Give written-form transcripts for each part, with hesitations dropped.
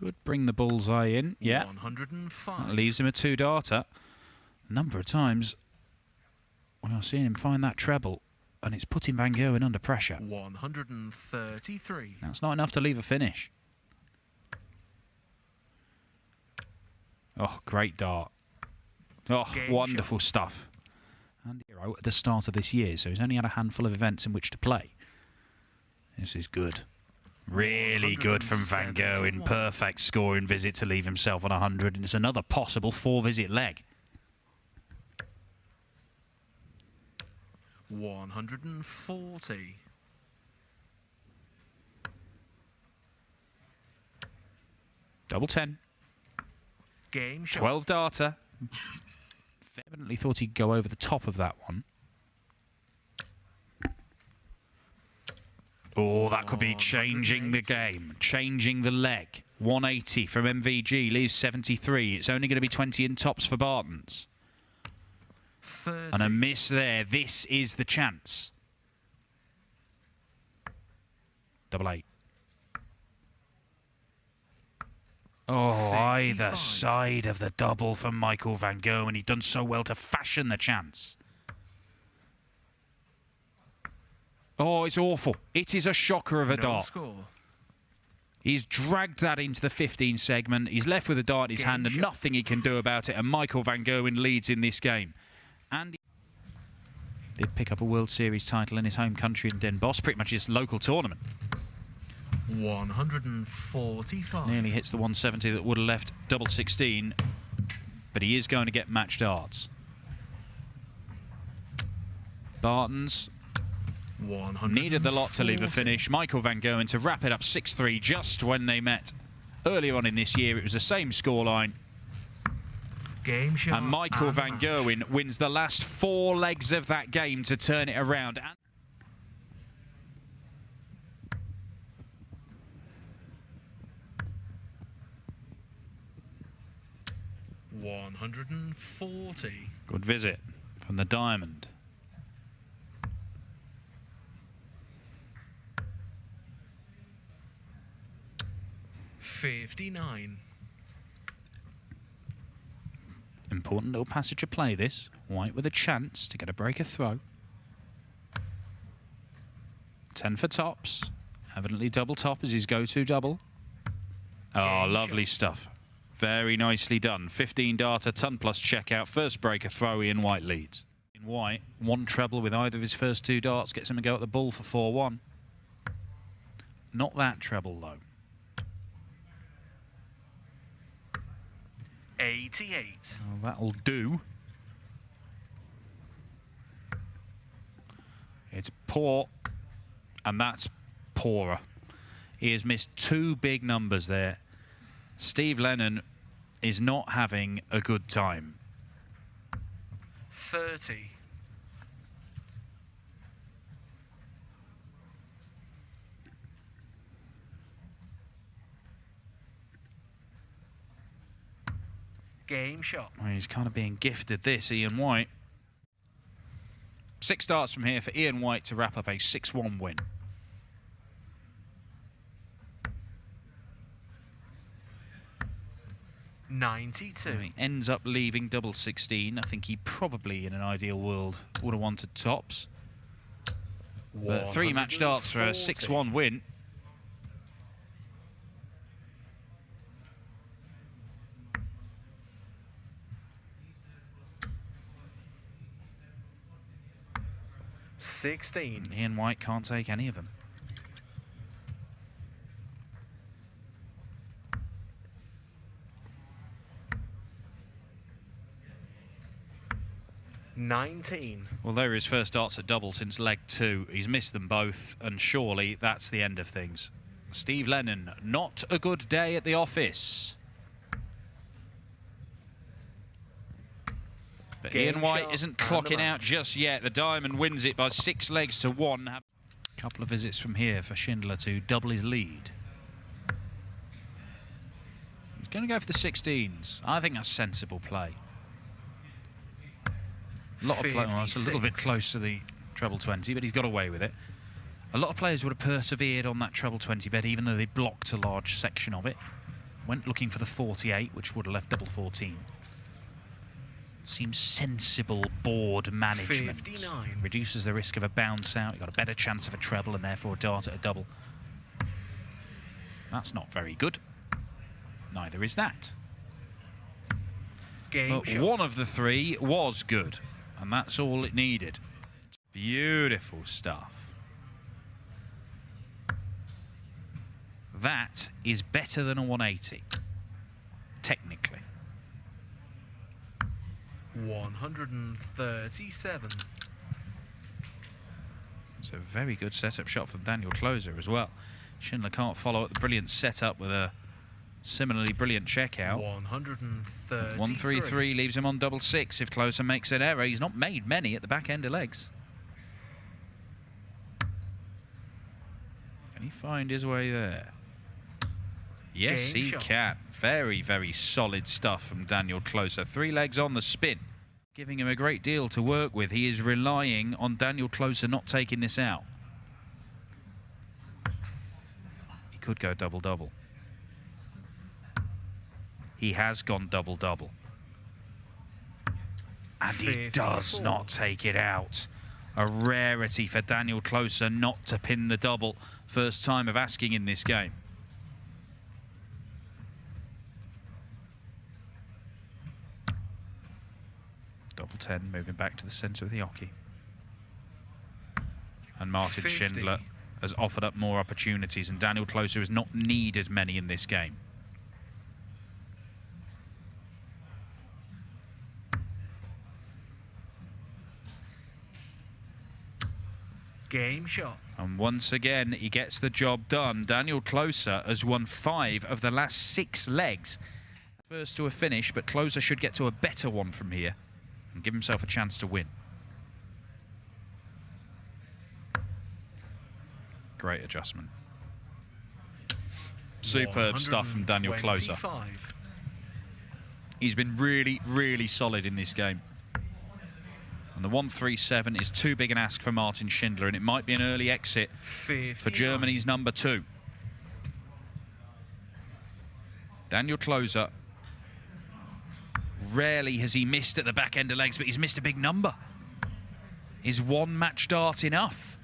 Could bring the bullseye in. Yeah. 105. That leaves him a 2-darter. A number of times we are seeing him find that treble, and it's putting Van Gerwen under pressure. 133. That's not enough to leave a finish. Oh, great dart. Oh, Game wonderful stuff. And hero at the start of this year, so he's only had a handful of events in which to play. This is good. Really good from Van Gerwen. Perfect scoring visit to leave himself on 100, and it's another possible 4-visit leg. 140. Double 10. Game shot. 12-darter. Evidently thought he'd go over the top of that one. Oh, that could be changing the game, changing the leg. 180 from MVG, leaves 73. It's only going to be 20 in tops for Bartons. 30. And a miss there. This is the chance. Double 8. Oh, 65. either side of the double from Michael Van Gerwen. He'd done so well to fashion the chance. Oh, it's awful. It is a shocker of a dart. Score. He's dragged that into the 15 segment. He's left with a dart in his hand and nothing he can do about it. And Michael Van Gerwen leads in this game. And he did pick up a World Series title in his home country in Den Bosch, pretty much his local tournament. 145. Nearly hits the 170 that would have left double 16, but he is going to get match darts. Bartons needed the lot to leave a finish. Michael Van Gerwen to wrap it up 6-3 just when they met earlier on in this year. It was the same scoreline. Game shot. And Michael Van Gerwen wins the last 4 legs of that game to turn it around. 140. Good visit from the diamond. $59. Important little passage of play, this. White with a chance to get a breaker throw. 10 for tops. Evidently double top is his go-to double. Oh, lovely stuff. Very nicely done. 15-darter, ton plus checkout. First breaker throw, Ian White leads. In White, 1 treble with either of his first 2 darts. Gets him a go at the bull for 4-1. Not that treble, though. 88. Well, that'll do. It's poor, and that's poorer. He has missed 2 big numbers there. Steve Lennon is not having a good time. 30. Game shot. Well, he's kind of being gifted this, Ian White. 6 darts from here for Ian White to wrap up a 6-1 win. $92. He ends up leaving double 16. I think he probably, in an ideal world, would have wanted tops. But 3 match darts for a 6-1 win. $16. Ian White can't take any of them. $19. Well, there are his first darts at double since leg 2. He's missed them both, and surely that's the end of things. Steve Lennon, not a good day at the office. But Ian White isn't clocking out just yet. The diamond wins it by 6 legs to 1. A couple of visits from here for Schindler to double his lead. He's going to go for the 16s. I think that's sensible play. A lot of play, well, it's a little bit close to the treble 20, but he's got away with it. A lot of players would have persevered on that treble 20 bet, even though they blocked a large section of it. Went looking for the 48, which would have left double 14. Seems sensible board management. 59. Reduces the risk of a bounce out. You've got a better chance of a treble and therefore a dart at a double. That's not very good. Neither is that. Game But shot. one of the three was good, and that's all it needed. Beautiful stuff. That is better than a 180, technically. 137. It's a very good setup shot from Daniel Closer as well. Schindler can't follow up the brilliant setup with a similarly brilliant checkout. 133. 133 leaves him on double 6 if Closer makes an error. He's not made many at the back end of legs. Can he find his way there? Yes, Game he shot. can. Very, very solid stuff from Daniel Closer. 3 legs on the spin, giving him a great deal to work with. He is relying on Daniel Closer not taking this out. He could go double-double. He has gone double-double. And he does 54. not take it out. A rarity for Daniel Closer not to pin the double. First time of asking in this game. Double 10, moving back to the centre of the hockey. And Martin 50. Schindler has offered up more opportunities, and Daniel Closer has not needed many in this game. Game shot. And once again, he gets the job done. Daniel Closer has won 5 of the last 6 legs. First to a finish, but Closer should get to a better one from here and give himself a chance to win. Great adjustment. Superb stuff from Daniel Closer. 125. He's been really, really solid in this game. And the 137 is too big an ask for Martin Schindler, and it might be an early exit 59. for Germany's number 2. Daniel Closer, rarely has he missed at the back end of legs, but he's missed a big number. Is one match dart enough?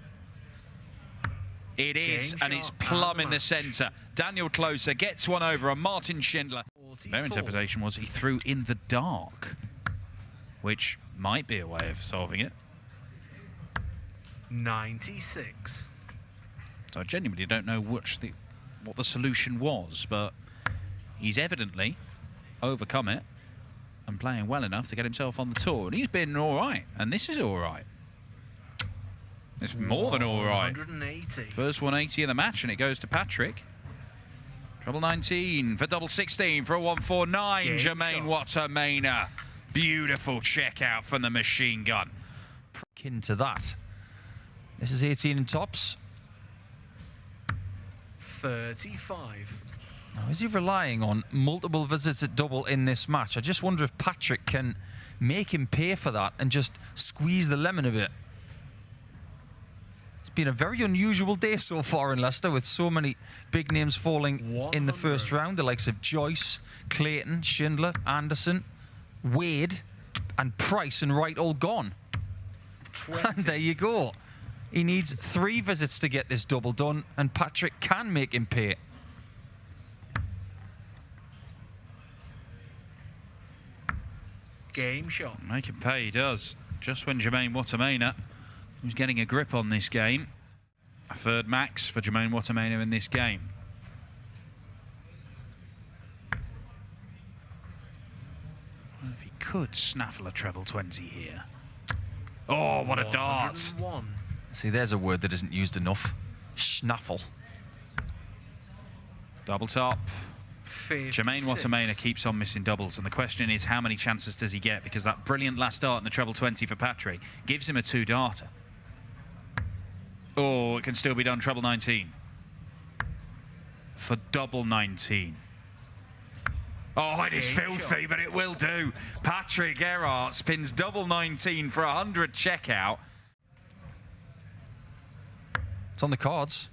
It is, Game and it's shot plumb and in the match. centre. Daniel Closer gets one over on Martin Schindler. 44. Their interpretation was he threw in the dark, which might be a way of solving it. 96. So I genuinely don't know what the solution was, but he's evidently overcome it and playing well enough to get himself on the tour. And he's been all right, and this is all right. It's more than all right. 180. First 180 of the match, and it goes to Patrick. Treble 19 for double 16 for a 149. Game Jermaine Wattermainer. Beautiful check out from the machine gun. Akin to that. This is 18 in tops. 35. Now, is he relying on multiple visits at double in this match? I just wonder if Patrick can make him pay for that and just squeeze the lemon a bit. It's been a very unusual day so far in Leicester, with so many big names falling in the first 100. round. The likes of Joyce, Clayton, Schindler, Anderson, Wade, and Price and Wright all gone. 20. And there you go. He needs 3 visits to get this double done, and Patrick can make him pay. Game shot. Make him pay, he does. Just when Jermaine Wattermainer was getting a grip on this game. A third max for Jermaine Wattermainer in this game. Well, if he could snaffle a treble 20 here. Oh, what a dart. 101. See, there's a word that isn't used enough. Schnaffle. Double top. 56. Jermaine Wattermainer keeps on missing doubles, and the question is how many chances does he get, because that brilliant last dart in the treble 20 for Patrick gives him a 2-darter. Oh, it can still be done. Treble 19 for double 19. Oh, it is Game filthy, shot. but it will do. Patrick Gerhardt spins double 19 for 100 checkout. It's on the cards.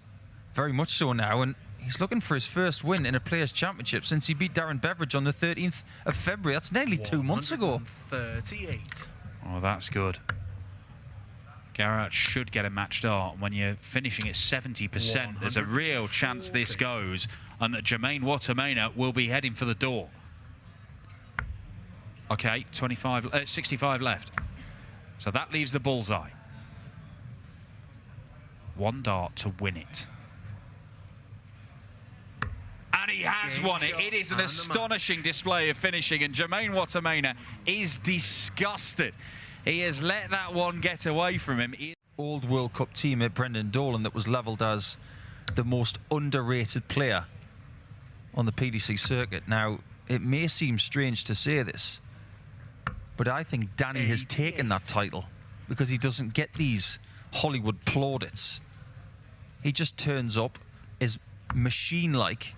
Very much so now, and He's looking for his first win in a Players' Championship since he beat Darren Beveridge on the 13th of February. That's nearly 2 months ago. 38. Oh, that's good. Garrett should get a match start. When you're finishing at 70%, there's a real chance this goes and that Jermaine Watamena will be heading for the door. Okay, 65 left. So that leaves the bullseye. 1 dart to win it. And he has won it. It is an astonishing display of finishing, and Jermaine Watamena is disgusted. He has let that one get away from him. Old World Cup teammate Brendan Dolan that was levelled as the most underrated player on the PDC circuit. Now, it may seem strange to say this, but I think Danny has taken that title because he doesn't get these Hollywood plaudits. He just turns up, is machine-like,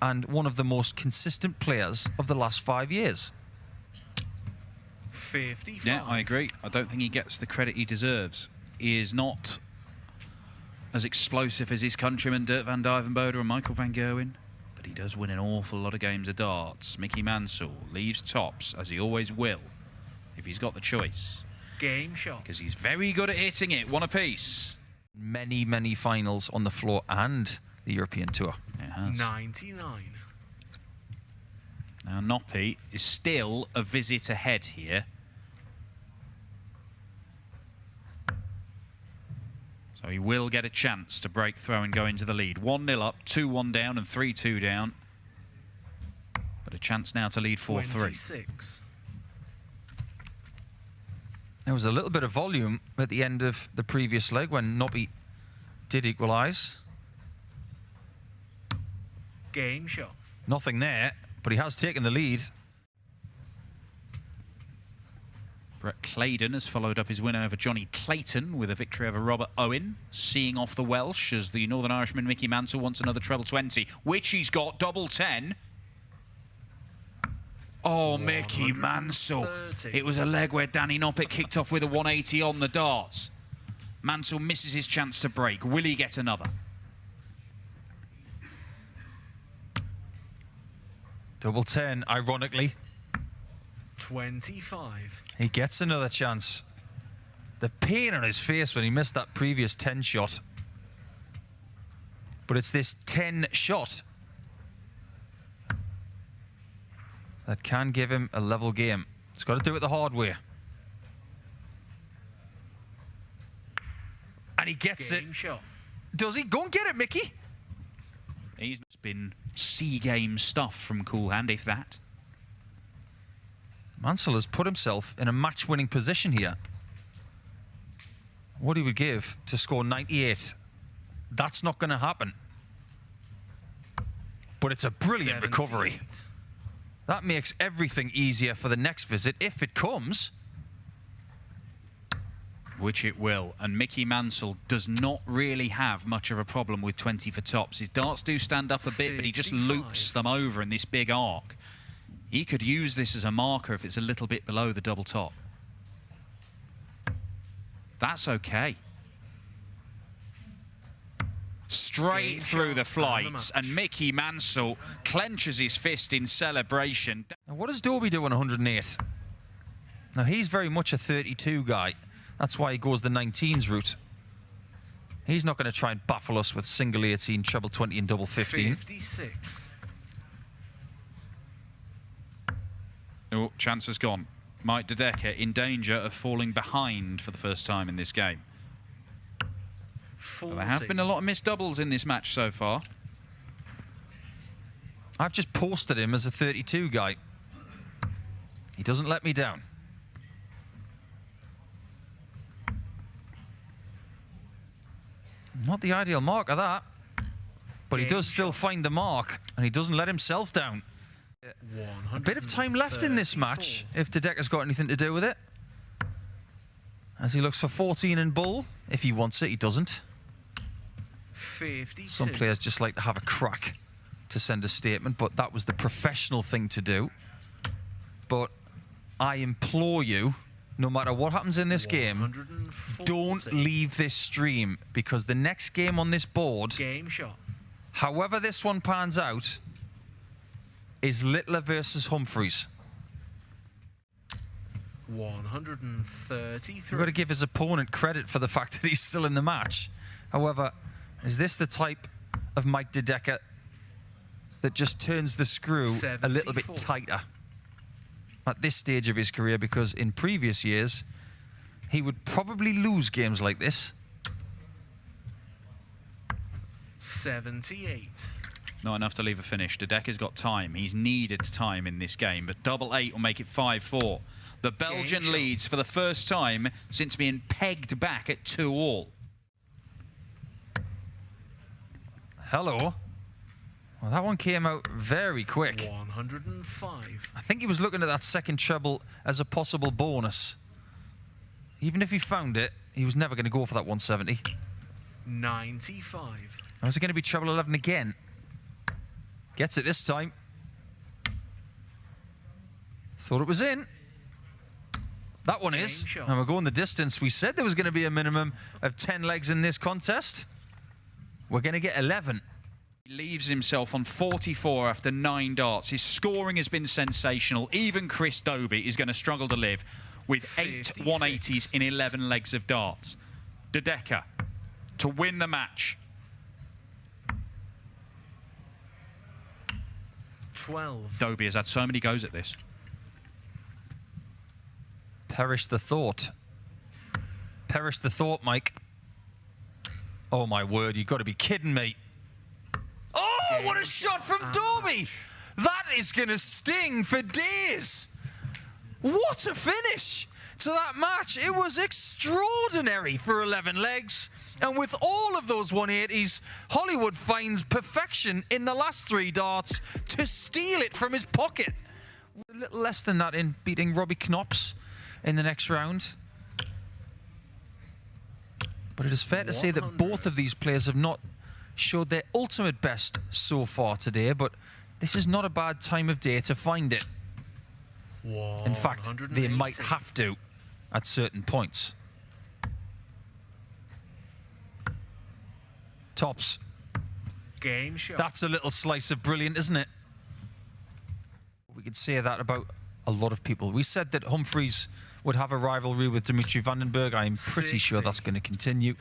and one of the most consistent players of the last 5 years. 55. Yeah, I agree. I don't think he gets the credit he deserves. He is not as explosive as his countrymen Dirk van Duijvenbode and Michael van Gerwen, but he does win an awful lot of games of darts. Mickey Mansell leaves tops, as he always will, if he's got the choice. Game shot. Because he's very good at hitting it, one apiece. Many, many finals on the floor and the European Tour. It has. 99. Now, Noppy is still a visit ahead here. So he will get a chance to break through and go into the lead. 1-0 up, 2-1 down and 3-2 down. But a chance now to lead 4-3. 26. There was a little bit of volume at the end of the previous leg when Nobby did equalise. Game shot. Nothing there, but he has taken the lead. Brett Claydon has followed up his win over Johnny Clayton with a victory over Robert Owen, seeing off the Welsh as the Northern Irishman Mickey Mansell wants another treble 20, which he's got double 10. Oh, Mickey Mansell. It was a leg where Danny Noppert kicked off with a 180 on the darts. Mansell misses his chance to break. Will he get another? Double 10, ironically. 25. He gets another chance. The pain on his face when he missed that previous 10 shot. But it's this 10 shot that can give him a level game. He's got to do it the hard way. And he gets it. Shot. Does he? Go and get it, Mickey. He's been C-game stuff from Cool Hand, if that. Mansell has put himself in a match-winning position here. What he would give to score 98. That's not going to happen. But it's a brilliant 78. recovery. That makes everything easier for the next visit, if it comes. Which it will. And Mickey Mansell does not really have much of a problem with 20 for tops. His darts do stand up a bit, but he just 65. loops them over in this big arc. He could use this as a marker if it's a little bit below the double top. That's okay. Straight through the flights, and Mickey Mansell clenches his fist in celebration. Now, what does Dobie do on 108? Now, he's very much a 32 guy. That's why he goes the 19s route. He's not going to try and baffle us with single 18, treble 20 and double 15. 56. Oh, chance has gone. Mike De Decker in danger of falling behind for the first time in this game. 40. There have been a lot of missed doubles in this match so far. I've just posted him as a 32 guy. He doesn't let me down. Not the ideal mark of that. But he does still find the mark, and he doesn't let himself down. A bit of time left in this match, if De Decker's got anything to do with it. As he looks for 14 in bull. If he wants it, he doesn't. 52. Some players just like to have a crack to send a statement, but that was the professional thing to do. But I implore you, no matter what happens in this game, 140. don't leave this stream, because the next game on this board Game shot. However this one pans out is Littler versus Humphreys. 133. You've got to give his opponent credit for the fact that he's still in the match. However, is this the type of Mike De Decker that just turns the screw a little bit 74. tighter at this stage of his career? Because in previous years, he would probably lose games like this. 78. Not enough to leave a finish. De Decker's got time. He's needed time in this game, but double 8 will make it 5-4. The Belgian shot. leads for the first time since being pegged back at 2-all. Hello. Well, that one came out very quick. 105. I think he was looking at that second treble as a possible bonus. Even if he found it, he was never going to go for that 170. 95. Now, is it going to be treble 11 again? Gets it this time. Thought it was in. That one is. Game shot. And we're going the distance. We said there was going to be a minimum of 10 legs in this contest. We're going to get 11. He leaves himself on 44 after 9 darts. His scoring has been sensational. Even Chris Dobie is going to struggle to live with 8 56. 180s in 11 legs of darts. De Decker to win the match. 12. Dobie has had so many goes at this. Perish the thought. Perish the thought, Mike. Oh, my word. You've got to be kidding me. Oh, what a shot from Dobie. That is going to sting for days. What a finish to that match. It was extraordinary for 11 legs. And with all of those 180s, Hollywood finds perfection in the last 3 darts to steal it from his pocket. A little less than that in beating Robbie Knops in the next round. But it is fair to say that both of these players have not showed their ultimate best so far today, but this is not a bad time of day to find it. In fact, they might have to at certain points. Tops. Game shot. That's a little slice of brilliant, isn't it? We could say that about a lot of people. We said that Humphreys would have a rivalry with Dimitri Vandenberg. I'm pretty sure that's going to continue.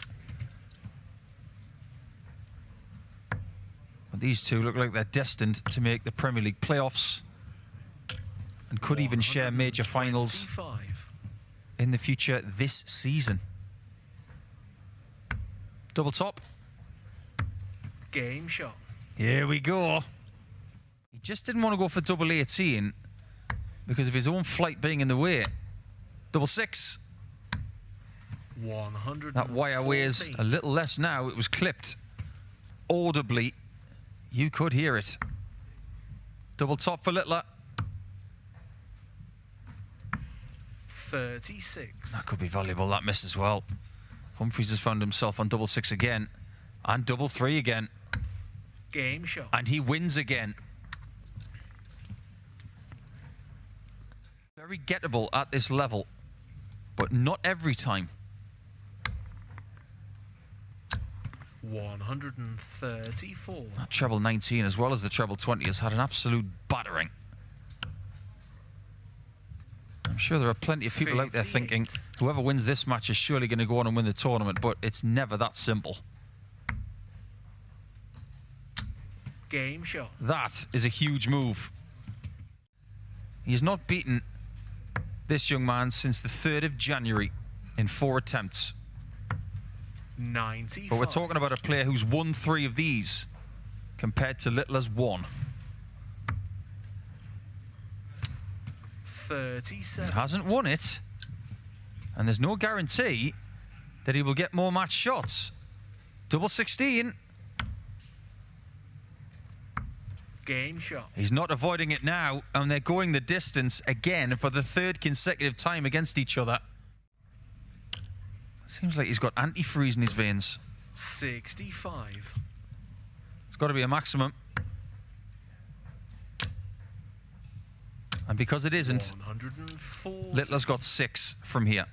But these two look like they're destined to make the Premier League playoffs and could even share major finals 125. in the future this season. Double top. Game shot. Here we go. He just didn't want to go for double 18 because of his own flight being in the way. Double 6. 100. That wire weighs a little less now. It was clipped audibly. You could hear it. Double top for Littler. 36. That could be valuable, that miss as well. Humphreys has found himself on double 6 again. And double 3 again. Game shot. And he wins again. Very gettable at this level, but not every time. 134. That treble 19 as well as the treble 20 has had an absolute battering. I'm sure there are plenty of people out there thinking whoever wins this match is surely going to go on and win the tournament, but it's never that simple. Game shot. That is a huge move. He has not beaten this young man since the 3rd of January in 4 attempts. 95. But we're talking about a player who's won 3 of these compared to Littler's 1. 37. He hasn't won it, and there's no guarantee that he will get more match shots. Double 16. Game shot. He's not avoiding it now, and they're going the distance again for the 3rd consecutive time against each other. Seems like he's got antifreeze in his veins. 65. It's got to be a maximum. And because it isn't, 104. Littler's got 6 from here.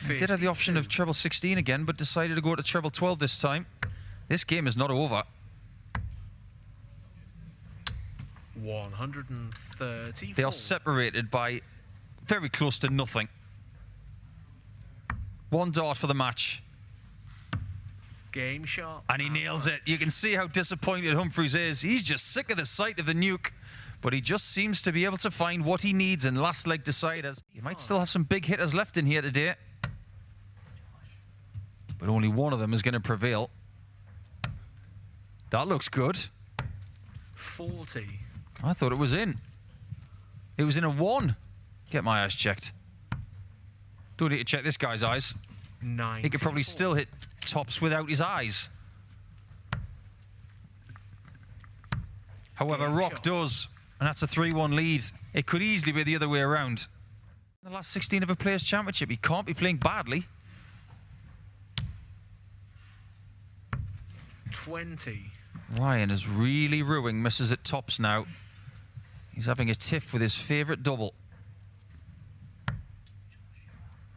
He did have the option of treble 16 again, but decided to go to treble 12 this time. This game is not over. 134. They are separated by very close to nothing. One dart for the match. Game shot. And he nails it. You can see how disappointed Humphreys is. He's just sick of the sight of the nuke. But he just seems to be able to find what he needs in last leg deciders. You might still have some big hitters left in here today. But only one of them is going to prevail. That looks good. 40. I thought it was in. It was in a 1. Get my eyes checked. Don't need to check this guy's eyes. 94. He could probably still hit tops without his eyes. However, Game Rock shot. does, and that's a 3-1 lead. It could easily be the other way around. In the last 16 of a Players' Championship, he can't be playing badly. 20. Ryan is really ruining misses at tops now. He's having a tiff with his favourite double.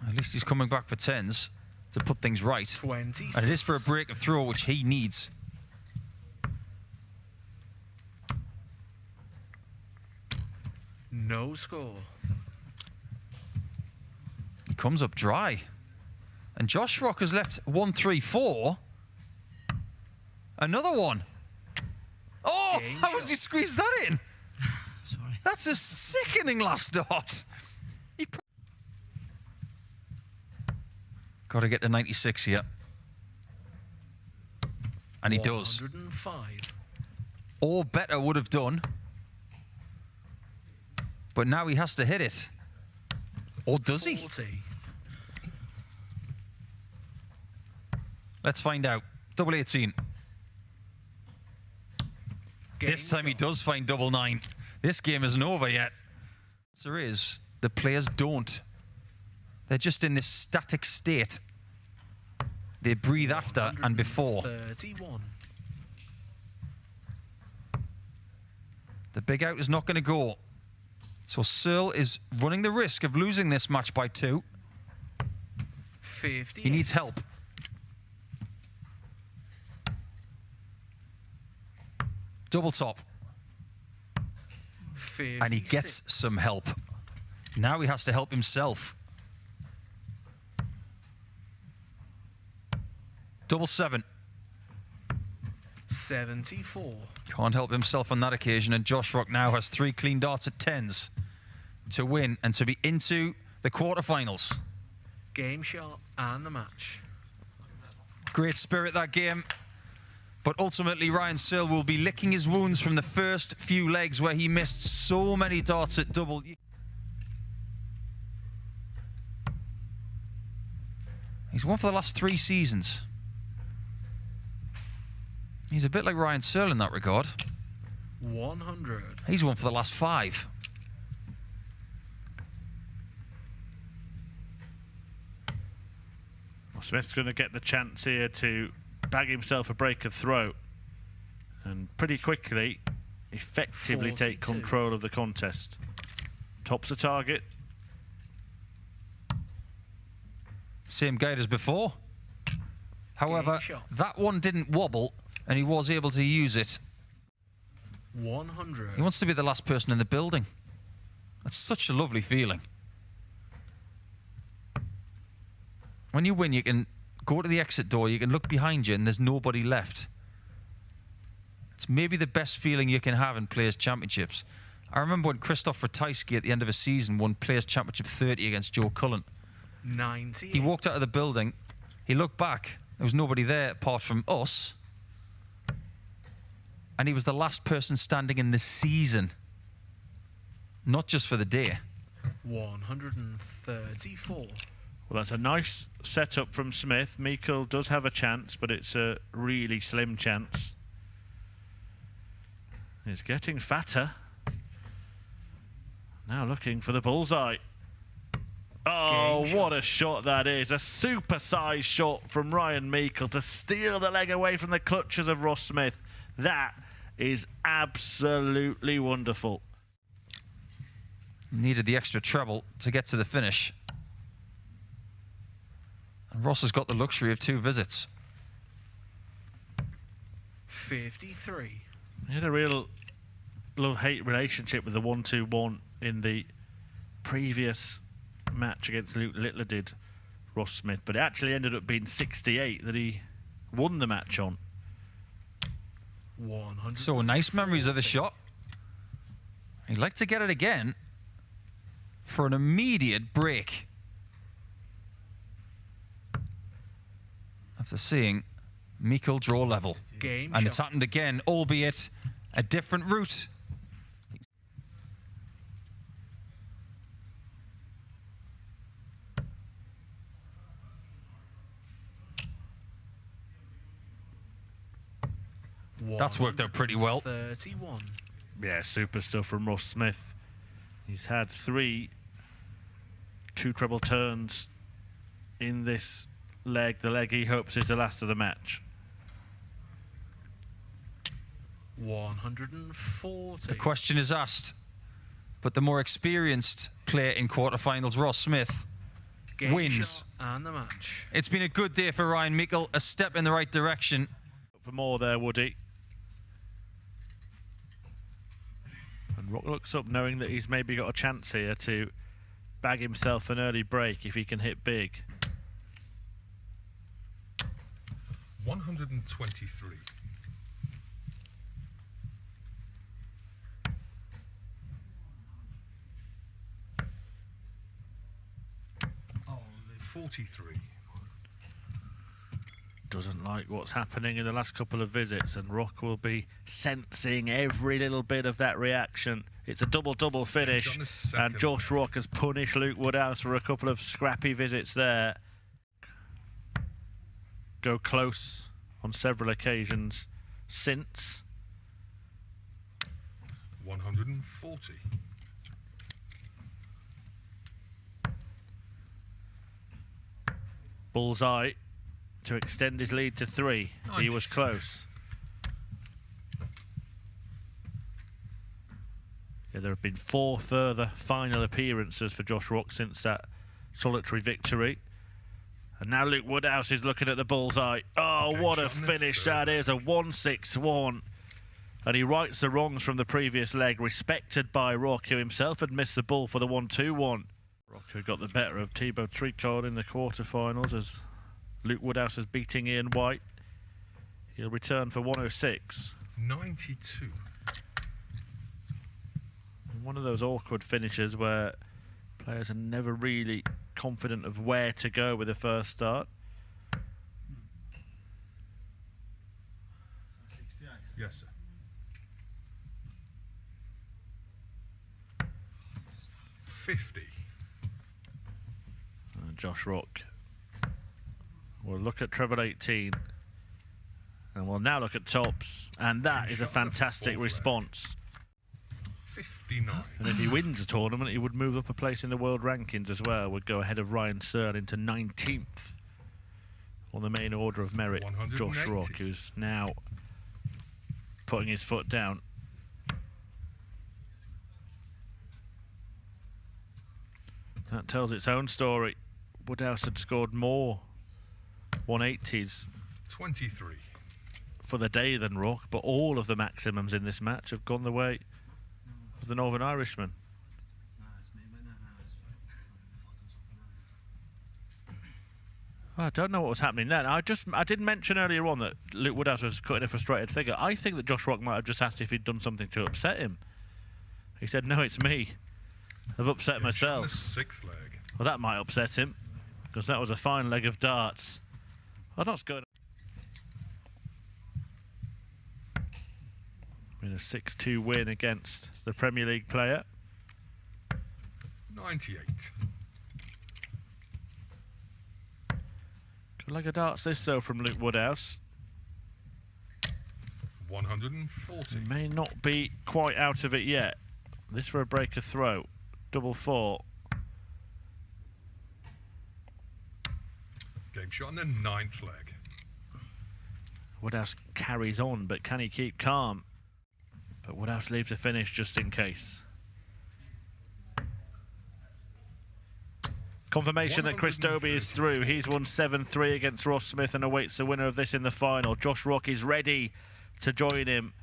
At least he's coming back for 10s to put things right. 20. And it is for a break of throw, which he needs. No score. He comes up dry. And Josh Rock has left 1-3-4. Another one. Oh, Game how has he shot. squeezed that in? Sorry. That's a sickening last dot. Got to get to 96 here. And he does. 105. Or better would have done. But now he has to hit it. Or does he? 40. Let's find out. Double 18. Game This time he shot. does find double 9. This game isn't over yet. The answer is the players don't. They're just in this static state. They breathe after and before. 31. The big out is not going to go. So Searle is running the risk of losing this match by 2. 50. He needs help. Double top. 56. And he gets some help. Now he has to help himself. Double 7. 74. Can't help himself on that occasion, and Josh Rock now has 3 clean darts at 10s to win and to be into the quarterfinals. Game shot and the match. Great spirit that game. But ultimately, Ryan Searle will be licking his wounds from the first few legs where he missed so many darts at double. He's won for the last 3 seasons. He's a bit like Ryan Searle in that regard. 100. He's won for the last 5. Well, Smith's going to get the chance here to bag himself a break of throw and pretty quickly, effectively take 42. control of the contest. Tops the target. Same guide as before. However, Game shot. that one didn't wobble, and he was able to use it. 100. He wants to be the last person in the building. That's such a lovely feeling. When you win, you can go to the exit door, you can look behind you, and there's nobody left. It's maybe the best feeling you can have in Players' Championships. I remember when Christoph Ratajski at the end of a season won Players' Championship 30 against Joe Cullen. 90. He walked out of the building, he looked back, there was nobody there apart from us, and he was the last person standing in the season, not just for the day. 134. Well, that's a nice setup from Smith. Meikle does have a chance, but it's a really slim chance. He's getting fatter. Now looking for the bullseye. Oh, Game what shot. a shot that is. A super-sized shot from Ryan Meikle to steal the leg away from the clutches of Ross Smith. That is absolutely wonderful. Needed the extra treble to get to the finish. Ross has got the luxury of 2 visits. 53. He had a real love-hate relationship with the 1-2-1 in the previous match against Luke Littler, did Ross Smith, but it actually ended up being 68 that he won the match on. 100. So nice memories of the shot. He'd like to get it again for an immediate break. After seeing Meikle draw level. Game And shot. it's happened again, albeit a different route. That's worked out pretty well. 31. Yeah, super stuff from Ross Smith. He's had 3 two-treble turns in this leg, the leg he hopes is the last of the match. 140. The question is asked, but the more experienced player in quarterfinals, Ross Smith, Game wins. shot and the match. It's been a good day for Ryan Meikle, a step in the right direction. For more there, Woody. And Rock looks up knowing that he's maybe got a chance here to bag himself an early break if he can hit big. 123. Oh, 43. Doesn't like what's happening in the last couple of visits, and Rock will be sensing every little bit of that reaction. It's a double-double finish, on the second and Josh Rock has punished Luke Woodhouse for a couple of scrappy visits there. Go close on several occasions since. 140. Bullseye to extend his lead to 3. He was 96. close. Yeah, there have been 4 further final appearances for Josh Rock since that solitary victory. And now Luke Woodhouse is looking at the bullseye. Oh, Game what a shot in the finish third. that is, a 161. And he rights the wrongs from the previous leg, respected by Rock, who himself had missed the ball for the 1-2-1. Rock who got the better of Thibaut Tricot in the quarterfinals as Luke Woodhouse is beating Ian White. He'll return for 106. 92. One of those awkward finishes where players are never really confident of where to go with the first start. Yes, sir. Josh Rock will look at treble 18, and we'll now look at tops, and that is a fantastic response. 59. And if he wins the tournament, he would move up a place in the world rankings as well. Would go ahead of Ryan Searle into 19th on the main order of merit. Josh 180. Rock, who's now putting his foot down. That tells its own story. Woodhouse had scored more 180s 23. for the day than Rock, but all of the maximums in this match have gone the way of the Northern Irishman. I don't know what was happening then. I did mention earlier on that Luke Woodhouse was cutting a frustrated figure. I think that Josh Rock might have just asked if he'd done something to upset him. He said, "No, it's me. I've upset On the myself." 6th leg. Well, that might upset him, because that was a fine leg of darts. Well, that's good. In a 6-2 win against the Premier League player. 98. Good leg of darts this, though, from Luke Woodhouse. 140. He may not be quite out of it yet. This for a breaker throw. Double 4. Game shot on the 9th leg. Woodhouse carries on, but can he keep calm? But Woodhouse leaves a finish just in case. Confirmation that Chris Dobie is through. He's won 7-3 against Ross Smith and awaits the winner of this in the final. Josh Rock is ready to join him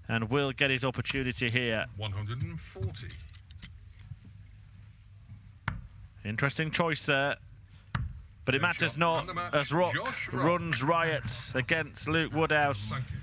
and will get his opportunity here. 140. Interesting choice there. But it Good matters shot. not And the match, as Rock Josh Rock. runs riot against Luke Woodhouse. Thank you.